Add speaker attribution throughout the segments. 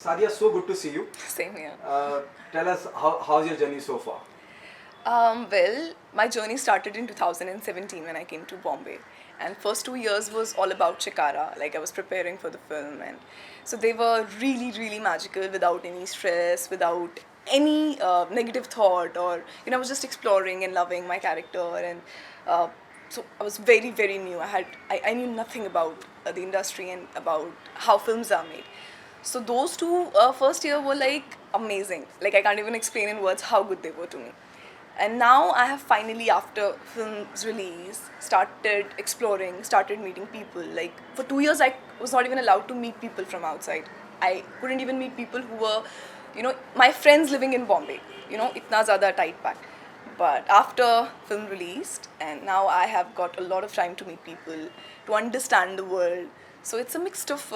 Speaker 1: Sadia, so good to see you.
Speaker 2: Same here.
Speaker 1: Tell us how's your journey so far?
Speaker 2: Well, my journey started in 2017 when I came to Bombay, and first 2 years was all about Chikara. Like I was preparing for the film, and so they were really, really magical without any stress, without any negative thought, or I was just exploring and loving my character, and so I was very, very new. I knew nothing about the industry and about how films are made. So those two first year were like amazing. Like I can't even explain in words how good they were to me. And now I have finally, after film's release, started exploring, started meeting people. Like for 2 years, I was not even allowed to meet people from outside. I couldn't even meet people who were, my friends living in Bombay. Itna zyada tight pack. But after film released, and now I have got a lot of time to meet people, to understand the world. So it's a mix of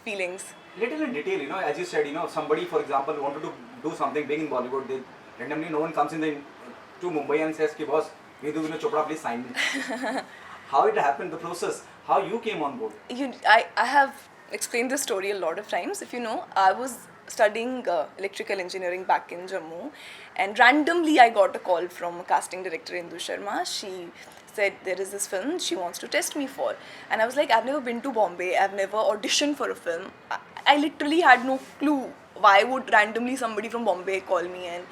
Speaker 2: feelings.
Speaker 1: Little in detail, as you said, somebody, for example, wanted to do something big in Bollywood. They randomly, no one comes to Mumbai and says, "Ki boss, Vidhu Vinod Chopra, please sign me." How it happened, the process, how you came on board?
Speaker 2: I have explained this story a lot of times. If you know, I was studying electrical engineering back in Jammu, and randomly I got a call from a casting director, Indu Sharma. She said there is this film she wants to test me for, and I was like, I've never been to Bombay, I've never auditioned for a film. I literally had no clue why would randomly somebody from Bombay call me, and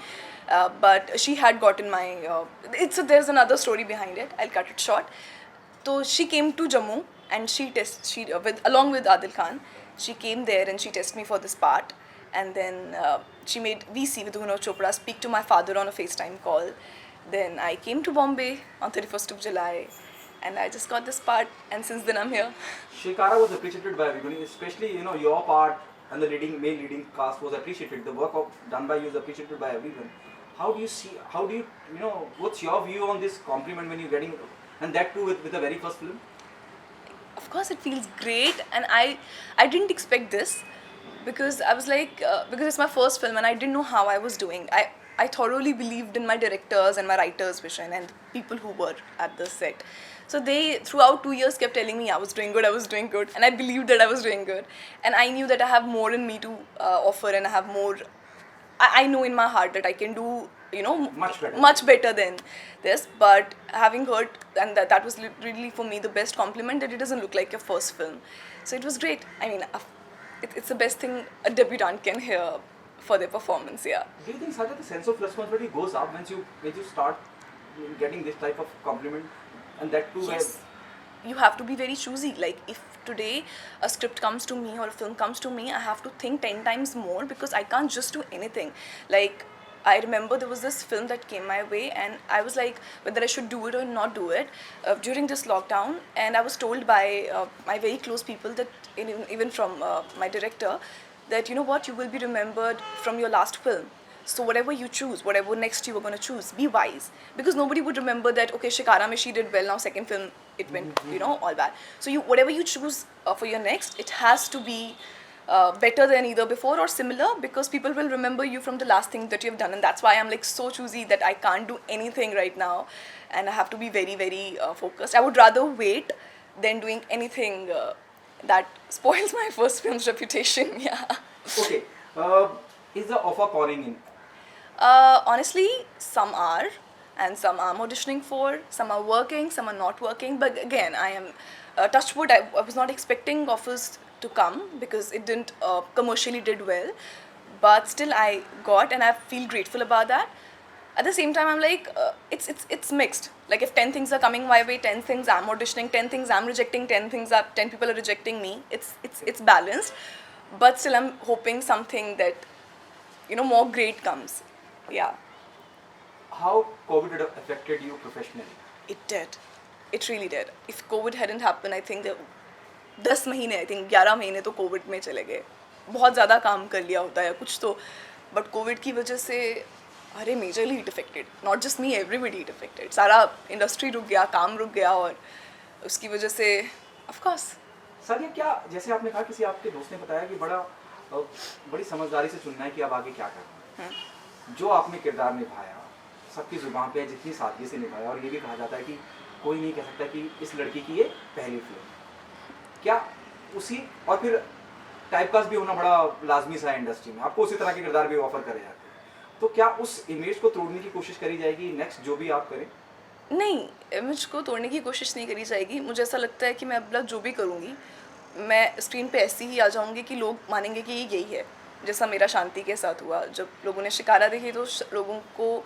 Speaker 2: but she had gotten my there's another story behind it. I'll cut it short. So she came to Jammu, and she with along with Adil Khan, she came there and she tested me for this part, and then she made VC with Vinod Chopra speak to my father on a FaceTime call. Then I came to Bombay on 31st of July, and I just got this part, and since then I'm here.
Speaker 1: Shikara was appreciated by everybody, especially your part and the male leading cast was appreciated. The work done by you is appreciated by everyone. How do you see? How do what's your view on this compliment when you're getting, and that too with the very first film?
Speaker 2: Of course it feels great, and I didn't expect this, because I was like because it's my first film and I didn't know how I was doing. I thoroughly believed in my directors and my writers' vision and the people who were at the set. So they throughout 2 years kept telling me I was doing good, I was doing good, and I believed that I was doing good, and I knew that I have more in me to offer, and I have more. I know in my heart that I can do, much better than this. But having heard, and that was really for me the best compliment, that it doesn't look like your first film. So it was great. I mean, it's the best thing a debutant can hear for their performance. Yeah.
Speaker 1: Do you think such the sense of responsibility goes up when you start getting this type of compliment, and that too?
Speaker 2: Yes. You have to be very choosy. Like if today a script comes to me or a film comes to me, I have to think 10 times more, because I can't just do anything. Like I remember there was this film that came my way, and I was like whether I should do it or not do it during this lockdown. And I was told by my very close people, that even from my director, that you know what, you will be remembered from your last film. So whatever you choose, whatever next you are going to choose, be wise, because nobody would remember that okay, Shikara mein she did well, now second film it went all bad. So you whatever you choose for your next, it has to be better than either before or similar, because people will remember you from the last thing that you've done. And that's why I'm like so choosy that I can't do anything right now, and I have to be very, very focused. I would rather wait than doing anything that spoils my first film's reputation. Yeah.
Speaker 1: Okay. Is the offer pouring in?
Speaker 2: Honestly, some are, and some I'm auditioning for, some are working, some are not working. But again, I am touch wood. I was not expecting offers to come, because it didn't commercially did well, but still I got, and I feel grateful about that. At the same time, I'm like it's mixed. Like if 10 things are coming my way, 10 things I'm auditioning, 10 things I'm rejecting, 10 people are rejecting me. It's balanced, but still I'm hoping something that more great comes. Yeah.
Speaker 1: How COVID had affected you professionally?
Speaker 2: It did. It really did. If COVID hadn't happened, I think that 10 महीने, I think 11 महीने तो Covid में चले गए. बहुत ज़्यादा काम कर लिया होता है कुछ तो, बट कोविड की वजह से अरे majorly it affected, not just me, everybody it affected. सारा इंडस्ट्री रुक गया, काम रुक गया, और उसकी वजह से ऑफ कोर्स.
Speaker 1: सर ये क्या, जैसे आपने कहा, किसी आपके दोस्त ने बताया कि बड़ी समझदारी से चुनना है कि अब आगे क्या करना है. जो आपने किरदार निभाया, सबकी जुबान पे जितनी सादगी से निभाया, और ये भी कहा जाता है कि कोई नहीं कह सकता कि इस लड़की की ये पहली फिल्म. क्या उसी, और फिर टाइपकास्ट भी होना बड़ा लाजमी सा है इंडस्ट्री में, आपको उसी तरह के किरदार भी ऑफर करे जाते हैं, तो क्या उस इमेज को तोड़ने की कोशिश करी जाएगी नेक्स्ट जो भी आप करें?
Speaker 2: नहीं, इमेज को तोड़ने की कोशिश नहीं करी जाएगी। मुझे ऐसा लगता है कि मैं अपना जो भी करूँगी, मैं स्क्रीन पे ऐसी ही आ जाऊँगी कि लोग मानेंगे कि ये यही है। जैसा मेरा शांति के साथ हुआ, जब लोगों ने शिकारा देखी तो लोगों को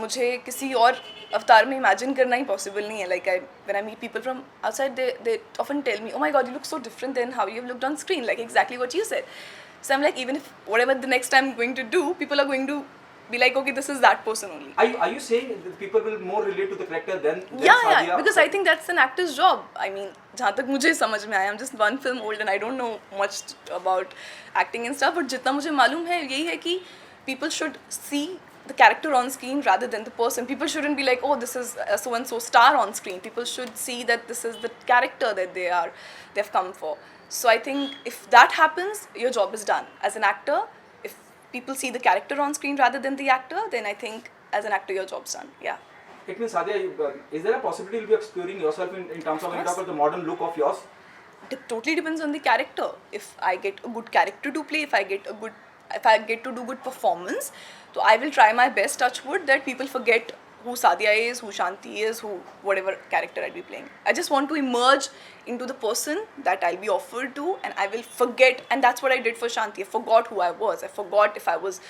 Speaker 2: मुझे किसी और अवतार में इमेजिन करना ही पॉसिबल नहीं है। Like when I meet people from outside, they often tell me, oh my God, you look so different than how you have looked on screen, like exactly what you said. So I'm like, even if whatever the next time I'm going to do, people are going to be like, okay, this is that person only.
Speaker 1: Are you saying that people will more relate to the character than
Speaker 2: Yeah,
Speaker 1: Sadia?
Speaker 2: because I think that's an actor's job. I mean, जहाँ तक मुझे समझ में आया, I'm just one film old and I don't know much about acting and stuff, but जितना मुझे मालूम है यही है कि people should see the character on screen rather than the person. People shouldn't be like, oh, this is a so and so star on screen. People should see that this is the character that they've come for. So I think if that happens, your job is done. As an actor, if people see the character on screen rather than the actor, then I think as an actor your job's done. Yeah.
Speaker 1: It means, Sadia, is there a possibility you'll be exploring yourself in terms of when you talk about the modern look of yours?
Speaker 2: It totally depends on the character. If I get a good character to play, if I get to do good performance, so I will try my best, touch wood, that people forget who Sadia is, who Shanti is, who whatever character I'll be playing. I just want to emerge into the person that I'll be offered to, and I will forget. And that's what I did for Shanti. I forgot who I was. I forgot if I was,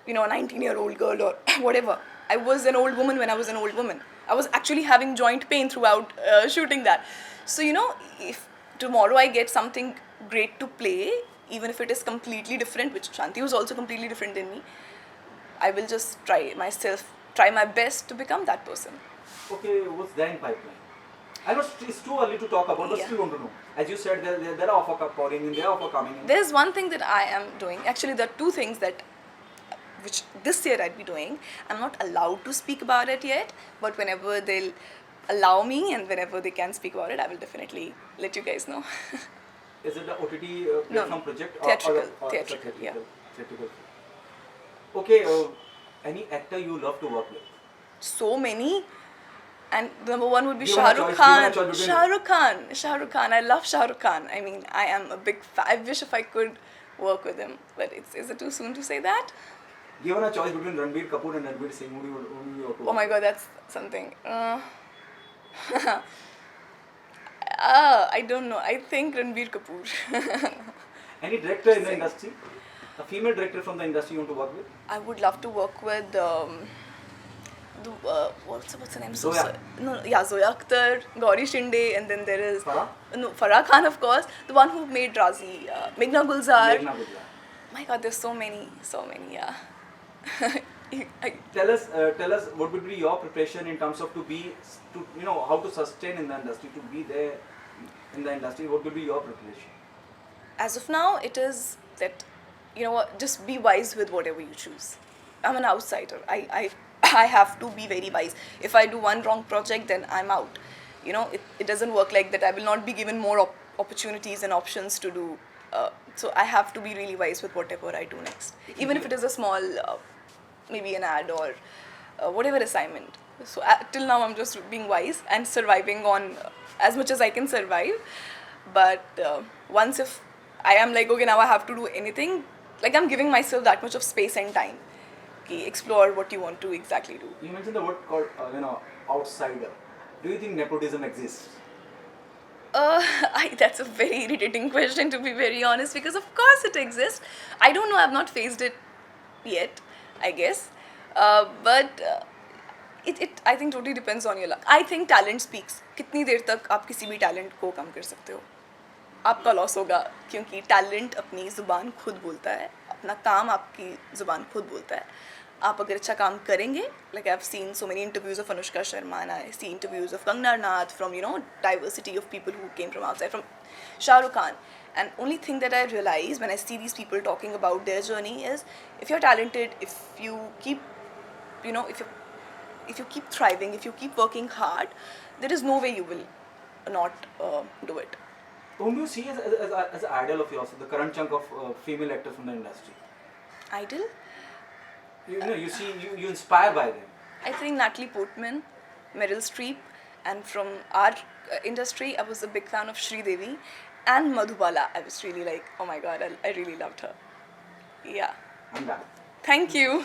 Speaker 2: a 19-year-old girl or whatever. I was an old woman when I was an old woman. I was actually having joint pain throughout shooting that. So, if tomorrow I get something great to play, even if it is completely different, which Shanti was also completely different than me, I will just try my best to become that person.
Speaker 1: Okay, what's there in pipeline? I know it's too early to talk about, but
Speaker 2: Yeah.
Speaker 1: still want to know. As you said, there are offer pouring in, there are offer coming in.
Speaker 2: There's one thing that I am doing. Actually, there are two things which this year I'd be doing. I'm not allowed to speak about it yet, but whenever they'll allow me and whenever they can speak about it, I will definitely let you guys know.
Speaker 1: Is it the OTT
Speaker 2: No,
Speaker 1: platform project?
Speaker 2: theatrical,
Speaker 1: Or it's a
Speaker 2: theatrical, yeah.
Speaker 1: theatrical. Okay, any actor you love to work with?
Speaker 2: So many. And number one would be
Speaker 1: Given
Speaker 2: Shah
Speaker 1: a
Speaker 2: Rukh
Speaker 1: choice- given a
Speaker 2: Khan.
Speaker 1: choice between-
Speaker 2: Shah Rukh Khan. I love Shah Rukh Khan. I mean, I am a big fan. I wish if I could work with him, but is it too soon to say that?
Speaker 1: Given a choice between Ranbir Kapoor and Ranveer Singh, who do you want to
Speaker 2: Oh
Speaker 1: work
Speaker 2: my
Speaker 1: with?
Speaker 2: god, that's something. I don't know. I think Ranbir Kapoor.
Speaker 1: Any director in the
Speaker 2: Singh.
Speaker 1: industry? A female director from the industry you want to work with?
Speaker 2: I would love to work with what's her name?
Speaker 1: Zoya.
Speaker 2: Zoya Akhtar, Gauri Shinde, and then there is
Speaker 1: Farah?
Speaker 2: No, Farah Khan, of course, the one who made Razi, Meghna Gulzar.
Speaker 1: Meghna Gulzar.
Speaker 2: My God, there's so many, yeah.
Speaker 1: Tell us what would be your preparation in terms of how to sustain in the industry, to be there in the industry. What would be your preparation?
Speaker 2: As of now, it is that, just be wise with whatever you choose. I'm an outsider. I have to be very wise. If I do one wrong project, then I'm out. It doesn't work like that. I will not be given more opportunities and options to do. So I have to be really wise with whatever I do next. Even if it is a small, maybe an ad or whatever assignment. So till now, I'm just being wise and surviving on as much as I can survive. But once if I am like, okay, now I have to do anything, like I'm giving myself that much of space and time. Okay, explore what you want to exactly do.
Speaker 1: You mentioned the word called outsider. Do you think nepotism exists?
Speaker 2: That's a very irritating question, to be very honest, because of course it exists. I don't know, I've not faced it yet, I guess. But it I think totally depends on your luck. I think talent speaks. कितनी देर तक आप किसी भी talent को कम कर सकते हो? आपका लॉस होगा, क्योंकि टैलेंट अपनी ज़ुबान खुद बोलता है, अपना काम आपकी ज़ुबान खुद बोलता है. आप अगर अच्छा काम करेंगे, like I've seen so many interviews of Anushka Sharma and I see interviews of Kangana Ranaut, from diversity of people who came from outside, from Shah Rukh Khan. And only thing that I realize when I see these people talking about their journey is, if you're talented, if you keep, if you keep thriving, if you keep working hard, there is no way you will not do it.
Speaker 1: Whom do you see as an idol of yours, the current chunk of female actors from the industry?
Speaker 2: Idol?
Speaker 1: You inspire by them.
Speaker 2: I think Natalie Portman, Meryl Streep, and from our industry, I was a big fan of Sridevi, And Madhubala, I was really like, oh my god, I really loved her. Yeah.
Speaker 1: I'm done.
Speaker 2: Thank you.